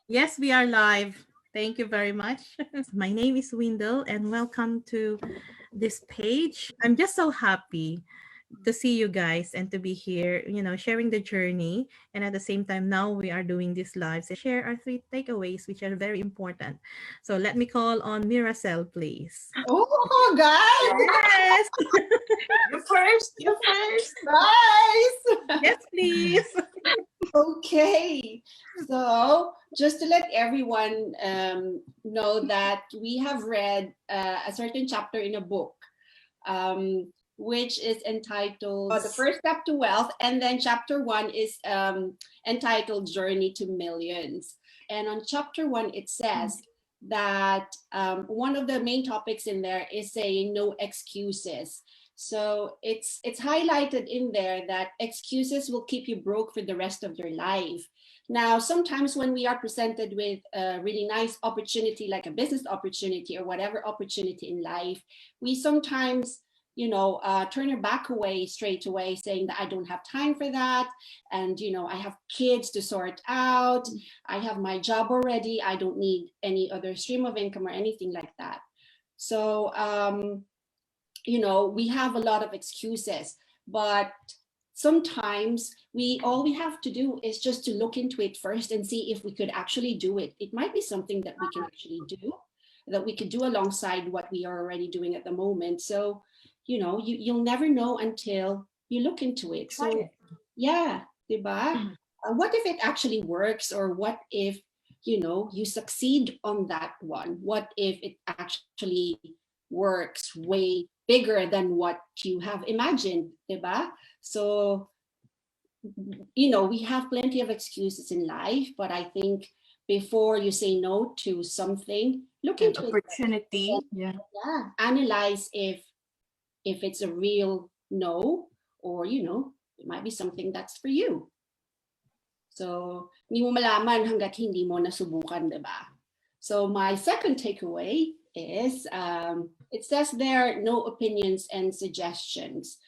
Yes, we are live. Thank you very much. My name is Windle, and welcome to this page. I'm just so happy to see you guys and to be here, sharing the journey. And at the same time, now we are doing these lives and share our three takeaways, which are very important. So let me call on Miracel, please. Oh, guys, Yes, You first. You first. guys. yes, please. Okay, so just to let everyone know that we have read a certain chapter in a book, which is entitled The First Step to Wealth, and then chapter one is entitled Journey to Millions. And on chapter one, it says that one of the main topics in there is saying no excuses. So it's highlighted in there that excuses will keep you broke for the rest of your life. Now, sometimes when we are presented with a really nice opportunity, like a business opportunity or whatever opportunity in life, we sometimes turn our back away straight away, saying that I don't have time for that. And, I have kids to sort out. I have my job already. I don't need any other stream of income or anything like that. So, we have a lot of excuses, but sometimes all we have to do is just to look into it first and see if we could actually do it. It might be something that we can actually do, that we could do alongside what we are already doing at the moment. So, you'll never know until you look into it. Try So, it. yeah, diba? What if it actually works, or what if you succeed on that one? What if it actually works way bigger than what you have imagined, diba? So, we have plenty of excuses in life, but I think before you say no to something, look An into it and, opportunity. Yeah. yeah, analyze if it's a real no, or it might be something that's for you. So, hindi mo malaman hanggat hindi mo nasubukan, diba? So my second takeaway is it says there no opinions and suggestions.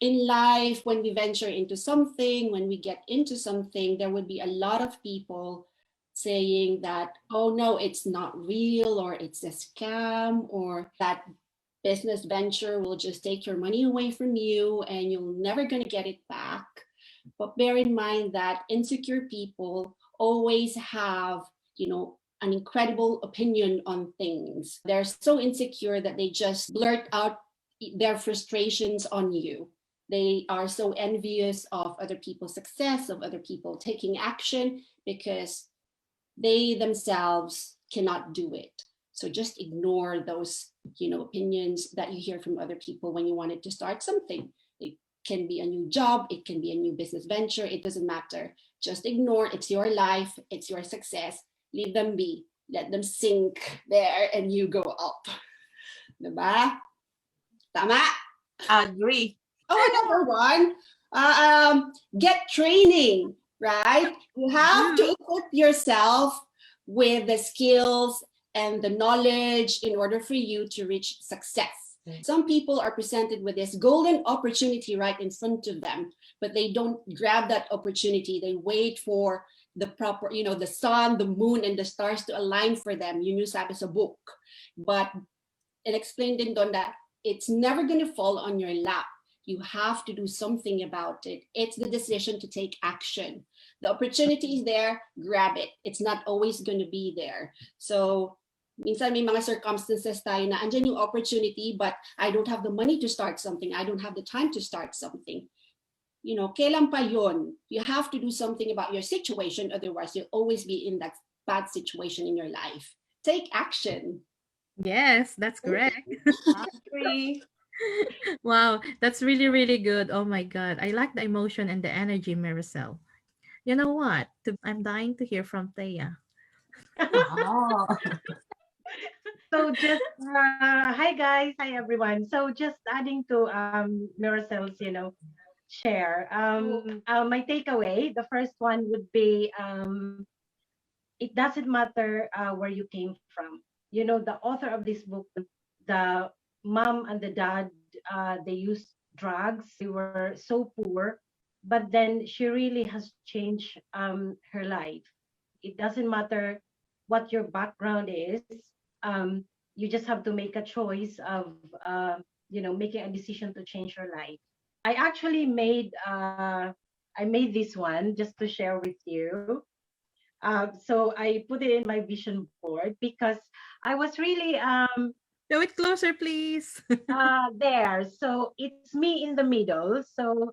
In life, when we venture into something, when we get into something, there would be a lot of people saying that, oh no, it's not real, or it's a scam, or that business venture will just take your money away from you and you're never going to get it back. But bear in mind that insecure people always have, an incredible opinion on things. They're so insecure that they just blurt out their frustrations on you. They are so envious of other people's success, of other people taking action, because they themselves cannot do it. So just ignore those, opinions that you hear from other people when you wanted to start something. It can be a new job, it can be a new business venture, it doesn't matter. Just ignore. It's your life, it's your success. Leave them be. Let them sink there and you go up. Diba? Tama? Agree. Oh, number one, get training, right? You have to equip yourself with the skills and the knowledge in order for you to reach success. Some people are presented with this golden opportunity right in front of them, but they don't grab that opportunity. They wait for the proper, the sun, the moon, and the stars to align for them. Yun yung sabi sa book. But it explained in doon that it's never going to fall on your lap. You have to do something about it. It's the decision to take action. The opportunity is there, grab it. It's not always going to be there. So, minsan may mga circumstances tayo na andyan yung opportunity, but I don't have the money to start something. I don't have the time to start something. Kailan pa yun? You have to do something about your situation. Otherwise, you'll always be in that bad situation in your life. Take action. Yes, that's correct. Agree. Wow, that's really, really good. Oh my God. I like the emotion and the energy, Maricel. You know what? I'm dying to hear from Thea. Oh. So just hi guys, hi everyone. So just adding to Miracel's, share. My takeaway, the first one would be it doesn't matter where you came from. The author of this book, the mom and the dad, they used drugs. They were so poor, but then she really has changed her life. It doesn't matter what your background is. Um, you just have to make a choice of, making a decision to change your life. I actually I made this one just to share with you. So I put it in my vision board because I was really Show it closer, please. there. So it's me in the middle. So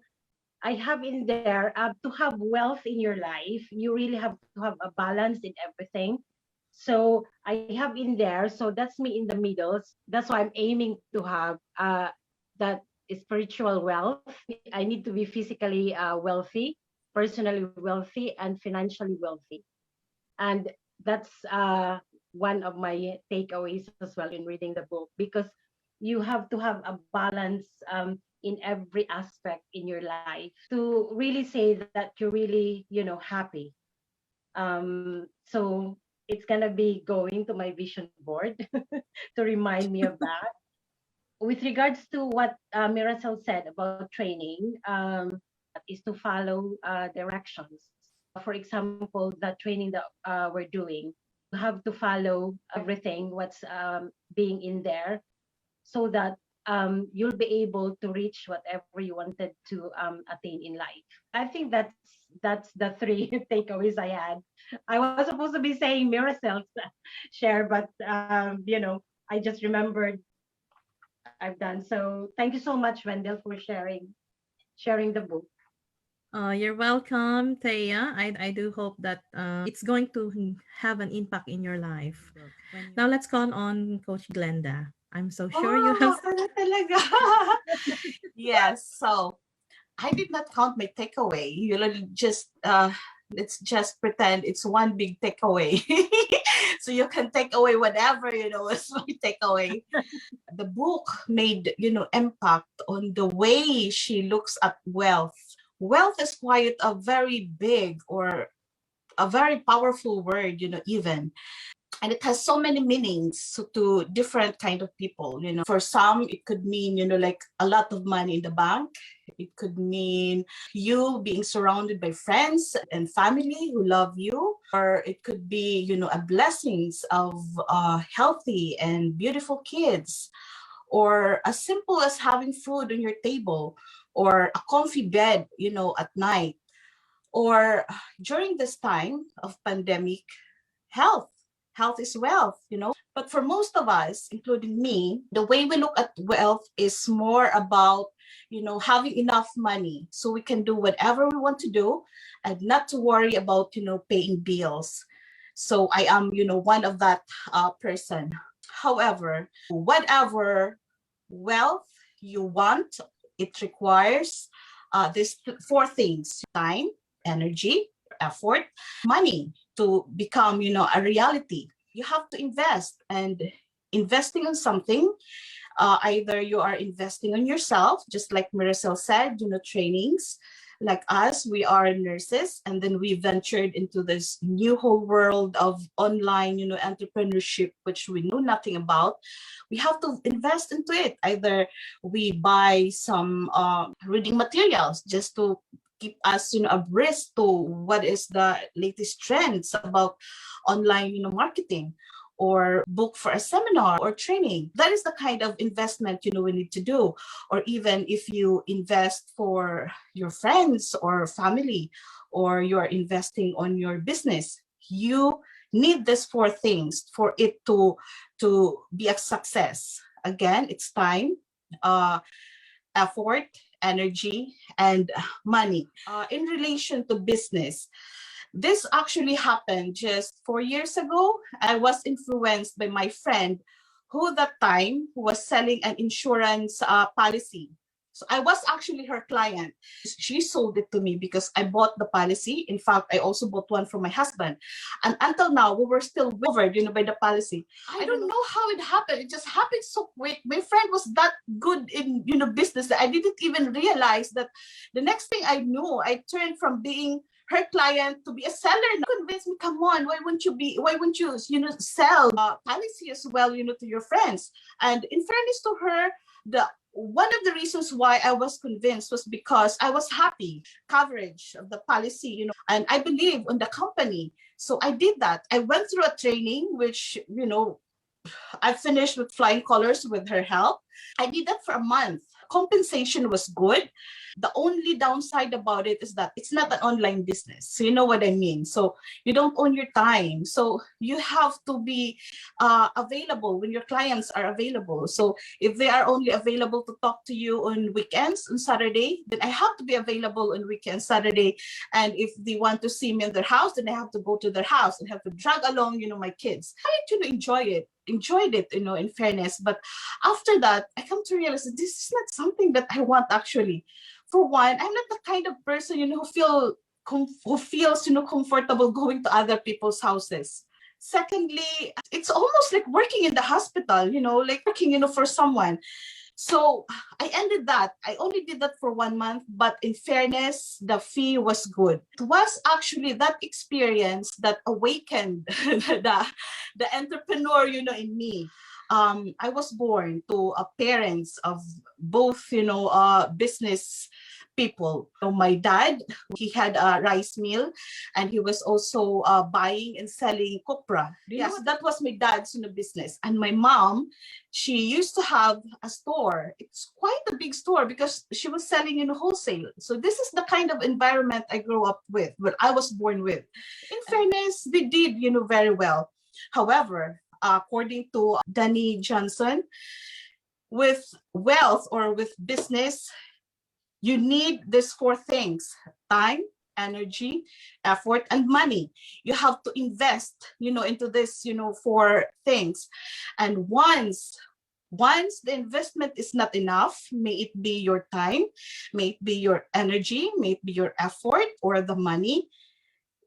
I have in there, to have wealth in your life, you really have to have a balance in everything. So I have in there, so that's me in the middle. That's why I'm aiming to have that spiritual wealth. I need to be physically wealthy, personally wealthy, and financially wealthy. And that's one of my takeaways as well in reading the book, because you have to have a balance in every aspect in your life to really say that you're really, happy. So it's gonna be going to my vision board to remind me of that. With regards to what Miracel said about training, is to follow directions. For example, that training that we're doing, you have to follow everything what's being in there, so that you'll be able to reach whatever you wanted to attain in life. I think that's the three takeaways I had. I was supposed to be saying Miracel's share, but I just remembered I've done. So thank you so much, Wendell, for sharing the book. You're welcome, Thea. I do hope that it's going to have an impact in your life. Now let's call on Coach Glenda. I'm so sure you have. Oh, talaga. Yes. So I did not count my takeaway. Just let's just pretend it's one big takeaway. So you can take away whatever is my takeaway. The book made impact on the way she looks at wealth. Wealth is quite a very big or a very powerful word, even. And it has so many meanings to different kind of people. For some it could mean like a lot of money in the bank. It could mean you being surrounded by friends and family who love you, or it could be a blessings of healthy and beautiful kids, or as simple as having food on your table, or a comfy bed at night, or during this time of pandemic, health. Health is wealth. But for most of us, including me, the way we look at wealth is more about, having enough money so we can do whatever we want to do and not to worry about, paying bills. So I am, one of that person. However, whatever wealth you want, it requires these four things: time, energy, effort, money to become, a reality. You have to invest, and investing in something, either you are investing on yourself, just like Maricel said, trainings. Like us, we are nurses, and then we ventured into this new whole world of online, entrepreneurship, which we know nothing about. We have to invest into it. Either we buy some reading materials just to keep us, abreast to what is the latest trends about online, marketing, or book for a seminar or training. That is the kind of investment, we need to do. Or even if you invest for your friends or family, or you're investing on your business, you need these four things for it to be a success. Again, it's time, effort, energy, and money. In relation to business, this actually happened just 4 years ago. I was influenced by my friend who that time was selling an insurance policy. So I was actually her client. She sold it to me because I bought the policy. In fact, I also bought one for my husband. And until now, we were still covered, by the policy. I don't know how it happened. It just happened so quick. My friend was that good in, business that I didn't even realize that the next thing I knew, I turned from being her client to be a seller. Convinced me, come on, why wouldn't you, sell policy as well, to your friends? And in fairness to her, the one of the reasons why I was convinced was because I was happy coverage of the policy, and I believe in the company. So I did that. I went through a training, which, I finished with flying colors with her help. I did that for a month. Compensation was good. The only downside about it is that it's not an online business. So you know what I mean? So you don't own your time. So you have to be available when your clients are available. So if they are only available to talk to you on weekends, on Saturday, then I have to be available on weekends, Saturday. And if they want to see me in their house, then I have to go to their house and have to drag along, my kids. I actually enjoyed it, in fairness. But after that, I come to realize that this is not something that I want actually. For one, I'm not the kind of person, who feels, comfortable going to other people's houses. Secondly, it's almost like working in the hospital, like working, for someone. So I ended that. I only did that for 1 month, but in fairness, the fee was good. It was actually that experience that awakened the entrepreneur, in me. I was born to parents of both, business people. So my dad, he had a rice mill, and he was also buying and selling copra. Yes, that was my dad's business. And my mom, she used to have a store. It's quite a big store because she was selling in wholesale. So this is the kind of environment I grew up with, what I was born with. In fairness, they did, very well. However, according to Dani Johnson, with wealth or with business, you need these 4 things: time, energy, effort, and money. You have to invest, into this, 4 things. And once the investment is not enough, may it be your time, may it be your energy, may it be your effort or the money,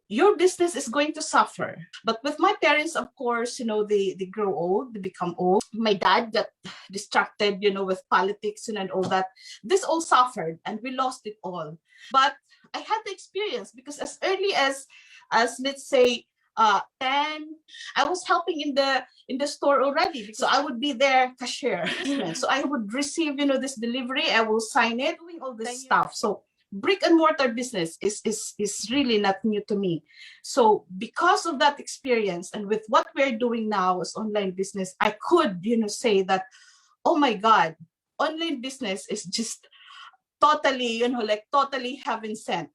your business is going to suffer. But with my parents, of course, they grow old, they become old. My dad got distracted, with politics and all that. This all suffered and we lost it all. But I had the experience because as early as let's say 10, I was helping in the store already. So I would be there cashier. So I would receive, this delivery, I will sign it, doing all this stuff. So brick and mortar business is really not new to me. So because of that experience and with what we're doing now as online business, I could, say that, oh my God, online business is just totally, totally heaven sent.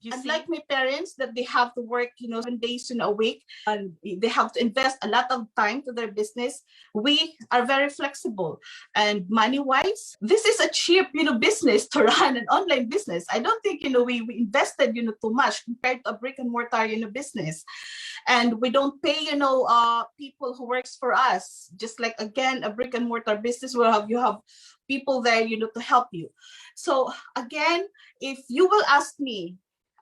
Unlike my parents, that they have to work, 7 days in a week, and they have to invest a lot of time to their business. We are very flexible, and money-wise, this is a cheap, business to run an online business. I don't think, we invested, too much compared to a brick and mortar, business, and we don't pay, people who works for us. Just like again, a brick and mortar business will have people there, to help you. So again, if you will ask me,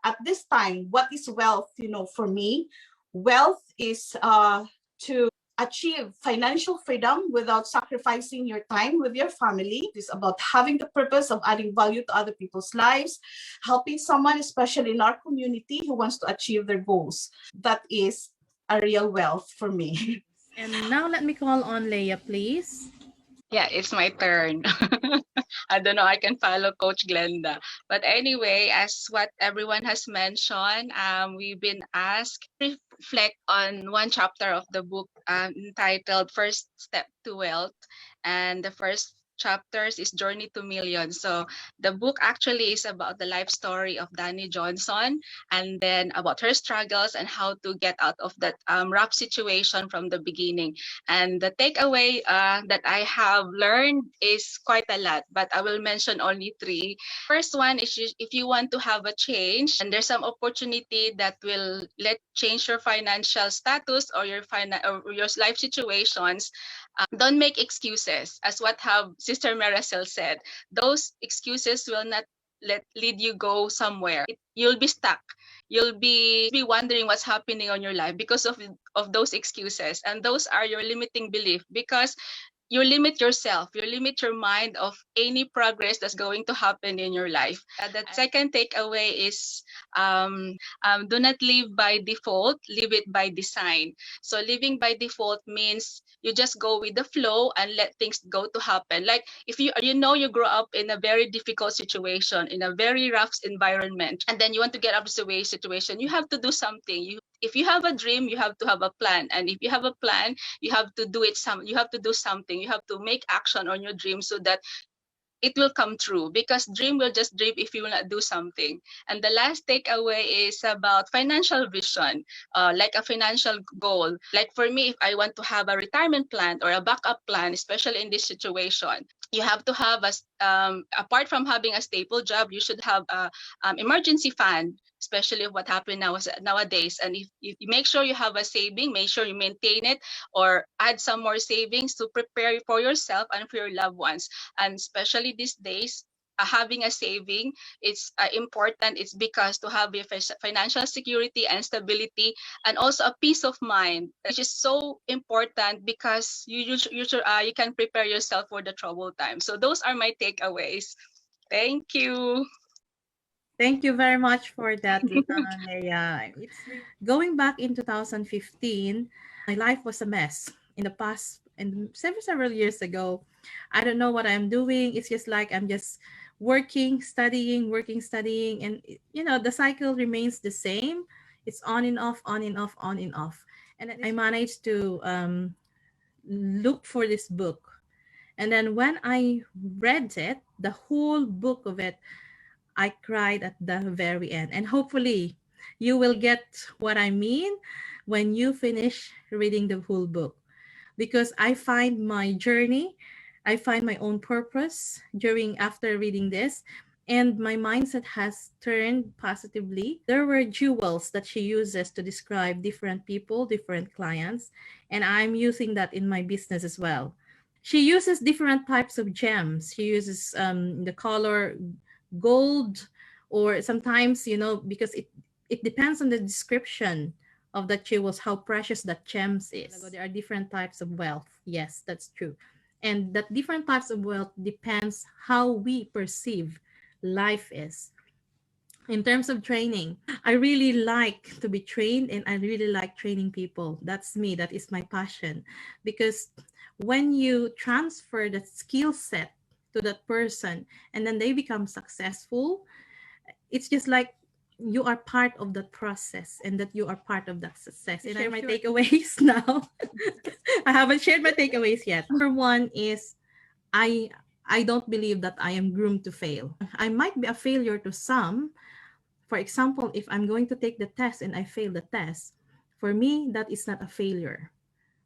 at this time, what is wealth? For me, wealth is to achieve financial freedom without sacrificing your time with your family. It's about having the purpose of adding value to other people's lives, helping someone, especially in our community, who wants to achieve their goals. That is a real wealth for me. And now let me call on Leia, please. Yeah, it's my turn. I don't know, I can follow Coach Glenda. But anyway, as what everyone has mentioned, we've been asked to reflect on one chapter of the book entitled First Step to Wealth. And the first chapters is Journey to Millions. So the book actually is about the life story of Dani Johnson, and then about her struggles and how to get out of that rough situation from the beginning. And the takeaway that I have learned is quite a lot, but I will mention only 3. First one is, if you want to have a change and there's some opportunity that will change your financial status or your life situations, don't make excuses. As what have Sister Maricel said, those excuses will not lead you go somewhere. You'll be stuck. You'll be wondering what's happening on your life because of those excuses, and those are your limiting belief, because you limit yourself, you limit your mind of any progress that's going to happen in your life. The second takeaway is do not live by default, live it by design. So living by default means you just go with the flow and let things go to happen. Like if you grow up in a very difficult situation, in a very rough environment, and then you want to get out of the situation, you have to do something. If you have a dream, you have to have a plan, and if you have a plan, you have to do you have to do something. You have to make action on your dream so that it will come true, because dream will just dream if you will not do something. And the last takeaway is about financial vision, like a financial goal. Like for me, if I want to have a retirement plan or a backup plan, especially in this situation, you have to have apart from having a stable job, you should have a emergency fund, especially what happened nowadays. And if you make sure you have a saving, make sure you maintain it or add some more savings to prepare for yourself and for your loved ones. And especially these days, having a saving, it's important. It's because to have your financial security and stability, and also a peace of mind, which is so important because you can prepare yourself for the troubled times. So those are my takeaways. Thank you. Thank you very much for that, Leia. Going back in 2015, my life was a mess in the past, and several years ago. I don't know what I'm doing. It's just like I'm just working, studying, and the cycle remains the same. It's on and off, on and off, on and off. And then I managed to look for this book. And then when I read it, the whole book of it, I cried at the very end. And hopefully you will get what I mean when you finish reading the whole book. Because I find my journey, I find my own purpose after reading this. And my mindset has turned positively. There were jewels that she uses to describe different people, different clients. And I'm using that in my business as well. She uses different types of gems. She uses the color gold, or sometimes because it depends on the description of that jewels, how precious that gems is. There are different types of wealth. Yes, that's true. And that different types of wealth depends how we perceive life is. In terms of training, I really like to be trained, and I really like training people. That's me. That is my passion. Because when you transfer that skill set to that person and then they become successful, it's just like you are part of that process and that you are part of that success. And I share my takeaways now. I haven't shared my takeaways yet. Number one is I don't believe that I am groomed to fail. I might be a failure to some. For example, if I'm going to take the test and I fail the test, for me, that is not a failure.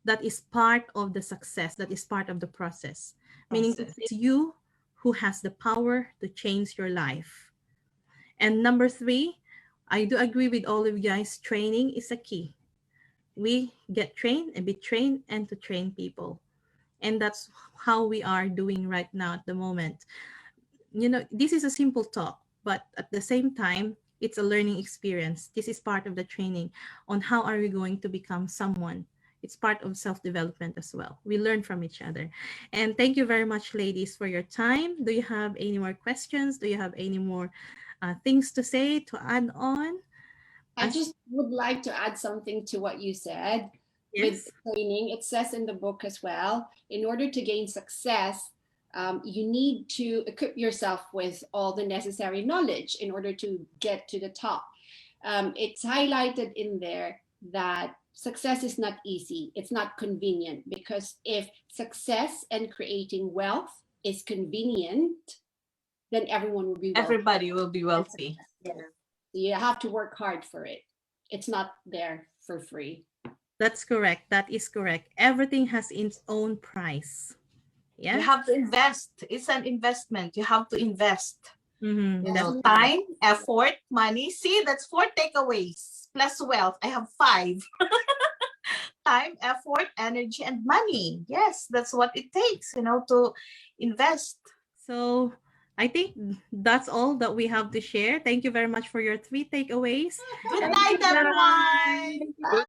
That is part of the success. That is part of the process. Meaning it's you who has the power to change your life. And number three, I do agree with all of you guys. Training is a key. We get trained and be trained and to train people. And that's how we are doing right now at the moment. This is a simple talk, but at the same time, it's a learning experience. This is part of the training on how are we going to become someone. It's part of self-development as well. We learn from each other. And thank you very much, ladies, for your time. Do you have any more questions? Do you have any more things to say, to add on? I just would like to add something to what you said. Yes. With training, it says in the book as well, in order to gain success, you need to equip yourself with all the necessary knowledge in order to get to the top. It's highlighted in there that success is not easy. It's not convenient, because if success and creating wealth is convenient, then everyone will be wealthy. Everybody will be wealthy. Yeah. You have to work hard for it. It's not there for free. That's correct. That is correct. Everything has its own price. Yeah. You have to invest. It's an investment. You have to invest. Mm-hmm. Time, effort, money. See, that's 4 takeaways plus wealth. I have 5. Time, effort, energy, and money. Yes, that's what it takes, to invest. So I think that's all that we have to share. Thank you very much for your 3 takeaways. Good night, everyone. Good